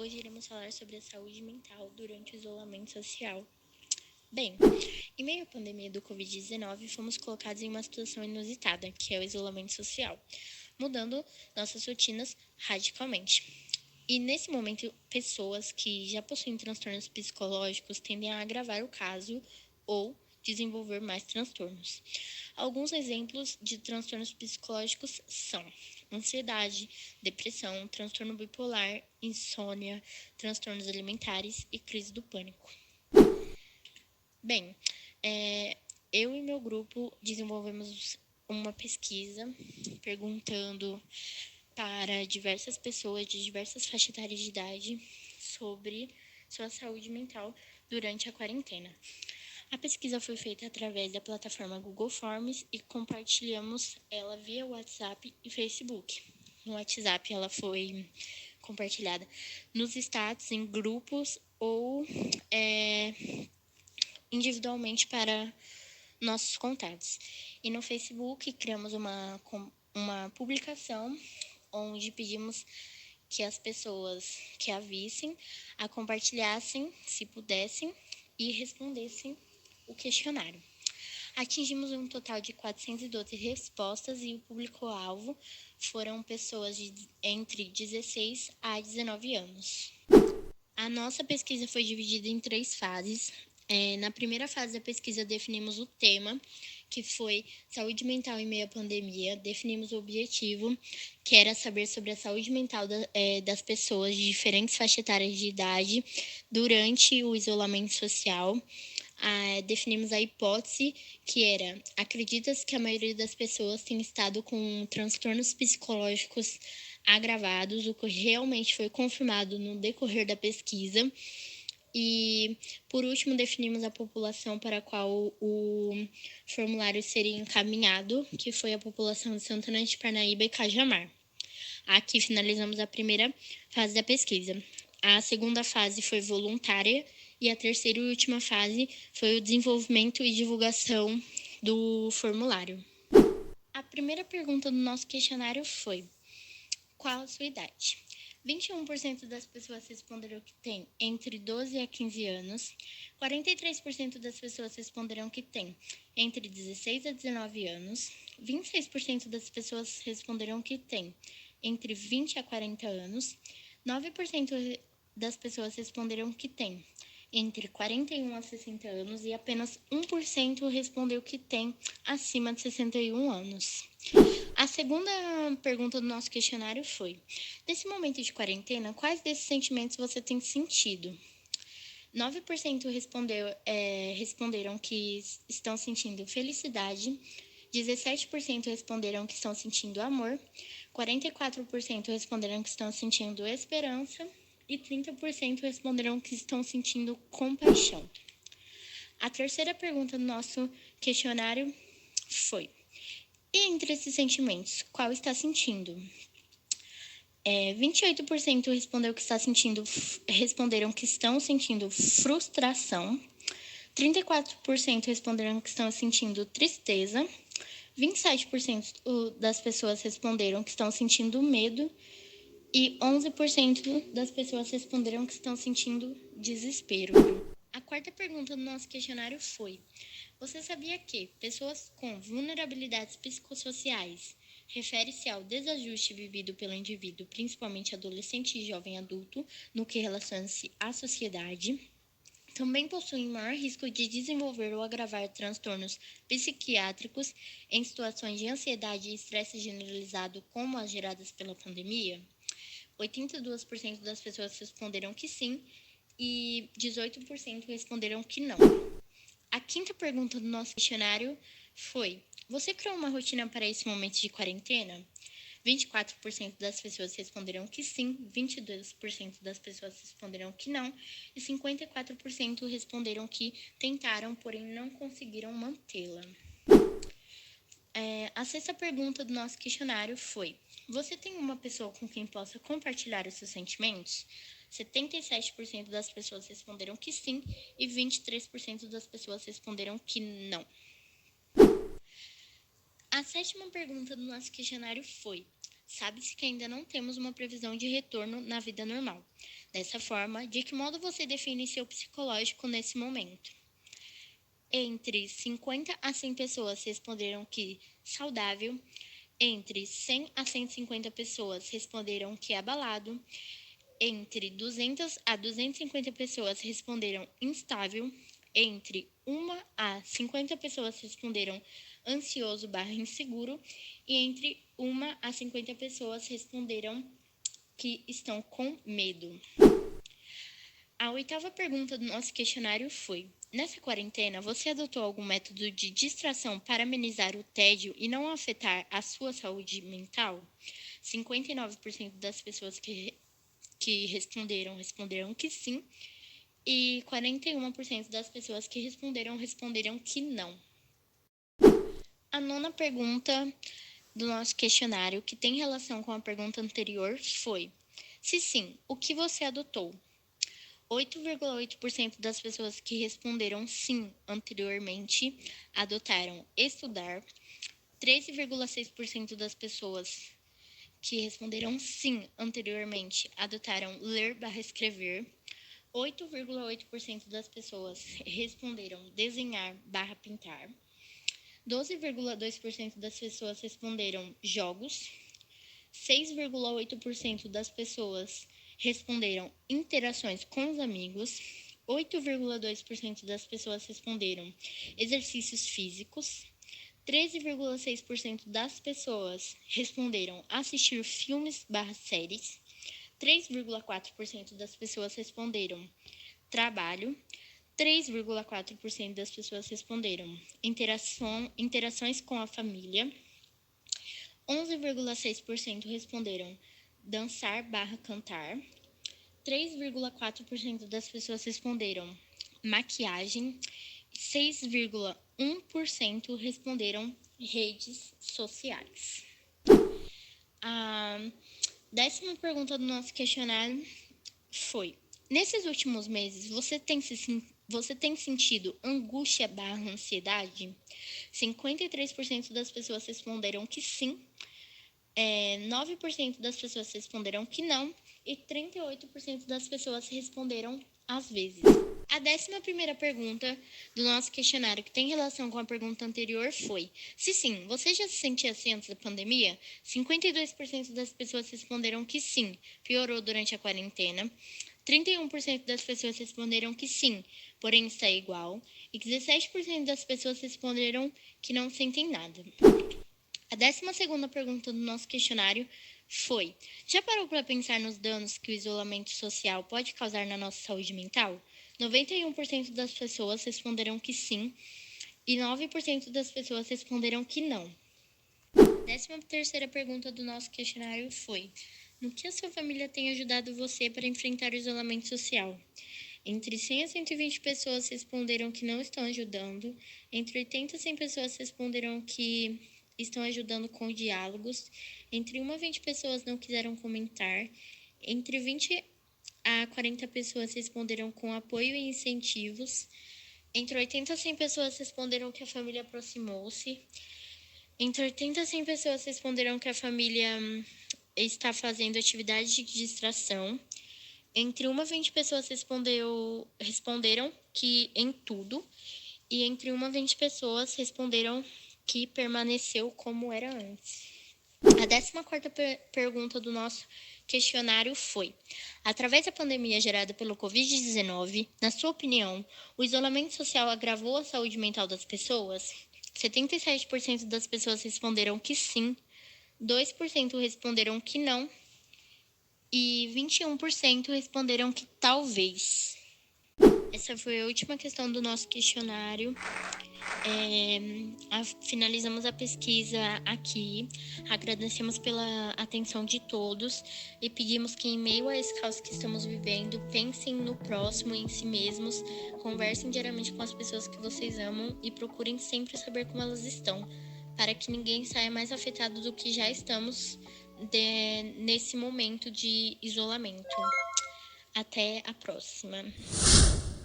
Hoje iremos falar sobre a saúde mental durante o isolamento social. Bem, em meio à pandemia do Covid-19, fomos colocados em uma situação inusitada, que é o isolamento social, mudando nossas rotinas radicalmente. E nesse momento, pessoas que já possuem transtornos psicológicos tendem a agravar o caso ou desenvolver mais transtornos. Alguns exemplos de transtornos psicológicos são ansiedade, depressão, transtorno bipolar, insônia, transtornos alimentares e crise do pânico. Bem, eu e meu grupo desenvolvemos uma pesquisa perguntando para diversas pessoas de diversas faixas etárias de idade sobre sua saúde mental durante a quarentena. A pesquisa foi feita através da plataforma Google Forms e compartilhamos ela via WhatsApp e Facebook. No WhatsApp, ela foi compartilhada nos status, em grupos ou individualmente para nossos contatos. E no Facebook, criamos uma publicação onde pedimos que as pessoas que a vissem a compartilhassem, se pudessem, e respondessem o questionário. Atingimos um total de 412 respostas e o público-alvo foram pessoas entre 16 a 19 anos. A nossa pesquisa foi dividida em 3 fases. Na primeira fase da pesquisa, definimos o tema, que foi saúde mental em meio à pandemia. Definimos o objetivo, que era saber sobre a saúde mental das pessoas de diferentes faixas etárias de idade durante o isolamento social. Definimos a hipótese, que era: acredita-se que a maioria das pessoas tem estado com transtornos psicológicos agravados, o que realmente foi confirmado no decorrer da pesquisa. E, por último, definimos a população para a qual o formulário seria encaminhado, que foi a população de Santana de Parnaíba e Cajamar. Aqui finalizamos a primeira fase da pesquisa. A segunda fase foi voluntária e a terceira e última fase foi o desenvolvimento e divulgação do formulário. A primeira pergunta do nosso questionário foi: qual a sua idade? 21% das pessoas responderam que têm entre 12 a 15 anos, 43% das pessoas responderam que têm entre 16 a 19 anos, 26% das pessoas responderam que têm entre 20 a 40 anos, 9% das pessoas responderam que têm entre 41 a 60 anos e apenas 1% respondeu que tem acima de 61 anos. A segunda pergunta do nosso questionário foi: nesse momento de quarentena, quais desses sentimentos você tem sentido? 9% responderam que estão sentindo felicidade, 17% responderam que estão sentindo amor, 44% responderam que estão sentindo esperança e 30% responderam que estão sentindo compaixão. A terceira pergunta do nosso questionário foi: e entre esses sentimentos, qual está sentindo? 28% responderam que estão sentindo frustração, 34% responderam que estão sentindo tristeza, 27% das pessoas responderam que estão sentindo medo e 11% das pessoas responderam que estão sentindo desespero. A quarta pergunta do nosso questionário foi: você sabia que pessoas com vulnerabilidades psicossociais refere-se ao desajuste vivido pelo indivíduo, principalmente adolescente e jovem adulto, no que relaciona-se à sociedade? Também possuem maior risco de desenvolver ou agravar transtornos psiquiátricos em situações de ansiedade e estresse generalizado, como as geradas pela pandemia? 82% das pessoas responderam que sim e 18% responderam que não. A quinta pergunta do nosso questionário foi: você criou uma rotina para esse momento de quarentena? 24% das pessoas responderam que sim, 22% das pessoas responderam que não e 54% responderam que tentaram, porém não conseguiram mantê-la. A sexta pergunta do nosso questionário foi: você tem uma pessoa com quem possa compartilhar os seus sentimentos? 77% das pessoas responderam que sim e 23% das pessoas responderam que não. A sétima pergunta do nosso questionário foi: sabe-se que ainda não temos uma previsão de retorno na vida normal. Dessa forma, de que modo você define seu psicológico nesse momento? Entre 50 a 100 pessoas responderam que saudável, entre 100 a 150 pessoas responderam que abalado, entre 200 a 250 pessoas responderam instável, entre 1 a 50 pessoas responderam ansioso/inseguro e entre 1 a 50 pessoas responderam que estão com medo. A oitava pergunta do nosso questionário foi: nessa quarentena, você adotou algum método de distração para amenizar o tédio e não afetar a sua saúde mental? 59% das pessoas que responderam que sim, e 41% das pessoas que responderam que não. A nona pergunta do nosso questionário, que tem relação com a pergunta anterior, foi: se sim, o que você adotou? 8,8% das pessoas que responderam sim anteriormente adotaram estudar. 13,6% das pessoas que responderam sim anteriormente adotaram ler/escrever. 8,8% das pessoas responderam desenhar/pintar. 12,2% das pessoas responderam jogos. 6,8% das pessoas responderam interações com os amigos. 8,2% das pessoas responderam exercícios físicos. 13,6% das pessoas responderam assistir filmes/séries. 3,4% das pessoas responderam trabalho. 3,4% das pessoas responderam interações com a família. 11,6% responderam dançar/cantar. 3,4% das pessoas responderam maquiagem. 6,1% responderam redes sociais. A 10ª pergunta do nosso questionário foi: nesses últimos meses, você tem sentido angústia/ansiedade? 53% das pessoas responderam que sim, 9% das pessoas responderam que não e 38% das pessoas responderam às vezes. A 11ª pergunta do nosso questionário, que tem relação com a pergunta anterior, foi: se sim, você já se sentia assim antes da pandemia? 52% das pessoas responderam que sim, piorou durante a quarentena. 31% das pessoas responderam que sim, porém está igual. E 17% das pessoas responderam que não sentem nada. A 12ª pergunta do nosso questionário foi: já parou para pensar nos danos que o isolamento social pode causar na nossa saúde mental? 91% das pessoas responderam que sim e 9% das pessoas responderam que não. A 13ª pergunta do nosso questionário foi: no que a sua família tem ajudado você para enfrentar o isolamento social? Entre 100 a 120 pessoas responderam que não estão ajudando. Entre 80 a 100 pessoas responderam que estão ajudando com diálogos. Entre 1 a 20 pessoas não quiseram comentar. Entre 20 a 40 pessoas responderam com apoio e incentivos. Entre 80 a 100 pessoas responderam que a família aproximou-se. Entre 80 a 100 pessoas responderam que a família está fazendo atividades de distração. Entre 1 a 20 pessoas responderam que em tudo. E entre 1 a 20 pessoas responderam que permaneceu como era antes. A 14ª pergunta do nosso questionário foi: através da pandemia gerada pelo Covid-19, na sua opinião, o isolamento social agravou a saúde mental das pessoas? 77% das pessoas responderam que sim, 2% responderam que não e 21% responderam que talvez. Essa foi a última questão do nosso questionário. Finalizamos a pesquisa aqui. Agradecemos pela atenção de todos e pedimos que, em meio a esse caos que estamos vivendo, pensem no próximo e em si mesmos, conversem diariamente com as pessoas que vocês amam e procurem sempre saber como elas estão, para que ninguém saia mais afetado do que já estamos nesse momento de isolamento. Até a próxima.